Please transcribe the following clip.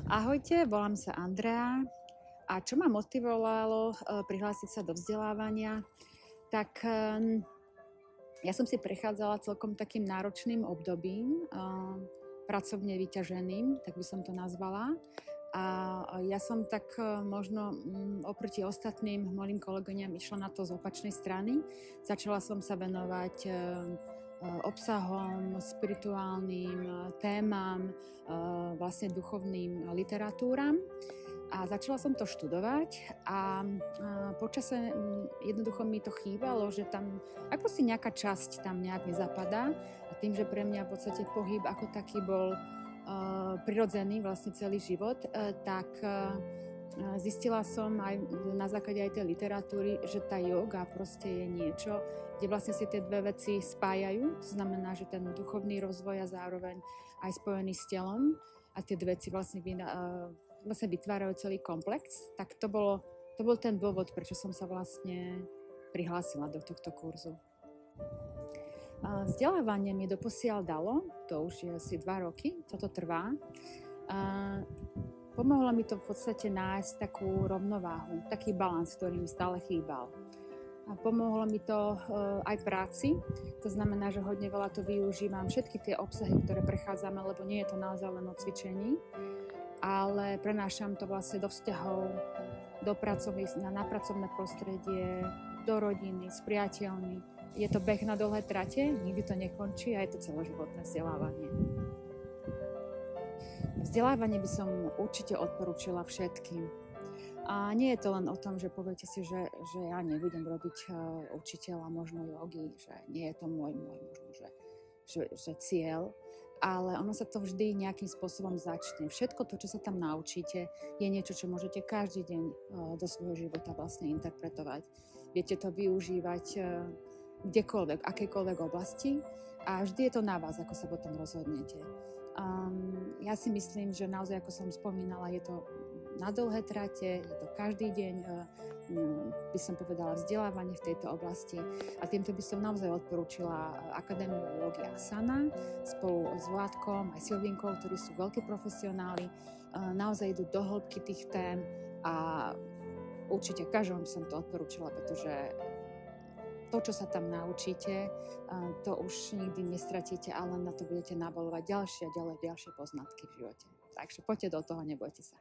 Ahojte, volám sa Andrea a čo ma motivovalo prihlásiť sa do vzdelávania, tak ja som si prechádzala celkom takým náročným obdobím, pracovne vyťaženým, tak by som to nazvala. A ja som tak možno oproti ostatným mojim kolegyňam išla na to z opačnej strany. Začala som sa venovať obsahom, spirituálnym témam, vlastne duchovným literatúram. A začala som to študovať a počase jednoducho mi to chýbalo, že tam ako si nejaká časť tam nejak nezapadá. A tým, že pre mňa v podstate pohyb ako taký bol prirodzený vlastne celý život, tak zistila som aj na základe aj tej literatúry, že tá yoga proste je niečo, kde vlastne si tie dve veci spájajú. To znamená, že ten duchovný rozvoj a zároveň aj spojený s telom a tie dve veci vlastne vytvárajú celý komplex. Tak to bol ten dôvod, prečo som sa vlastne prihlásila do tohto kurzu. Vzdelávanie mi doposiaľ dalo, to už je asi 2 roky, toto trvá. Pomohlo mi to v podstate nájsť takú rovnováhu, taký balans, ktorý mi stále chýbal. A pomohlo mi to aj práci, to znamená, že hodne veľa to využívam, všetky tie obsahy, ktoré prechádzame, lebo nie je to naozaj len o cvičení, ale prenášam to vlastne do vzťahov, na pracovné prostredie, do rodiny, s priateľmi. Je to beh na dlhé trate, nikdy to nekončí a je to celoživotné vzdelávanie. Vzdelávanie by som určite odporúčila všetkým. A nie je to len o tom, že poviete si, že ja nebudem robiť učiteľa možno jogy, že nie je to môj možno, že cieľ, ale ono sa to vždy nejakým spôsobom začne. Všetko to, čo sa tam naučíte, je niečo, čo môžete každý deň do svojho života vlastne interpretovať. Viete to využívať kdekoľvek, akejkoľvek oblasti a vždy je to na vás, ako sa potom rozhodnete. Ja si myslím, že naozaj, ako som spomínala, je to na dlhé trate, je to každý deň, by som povedala, vzdelávanie v tejto oblasti a týmto by som naozaj odporúčila Akadémiu jogy Asana spolu s Vládkom aj Silvinkou, ktorí sú veľkí profesionáli, naozaj idú do hĺbky tých tém a určite každému som to odporúčila, pretože to, čo sa tam naučíte, to už nikdy nestratíte, ale na to budete nabalovať ďalšie poznatky v živote. Takže poďte do toho, nebojte sa.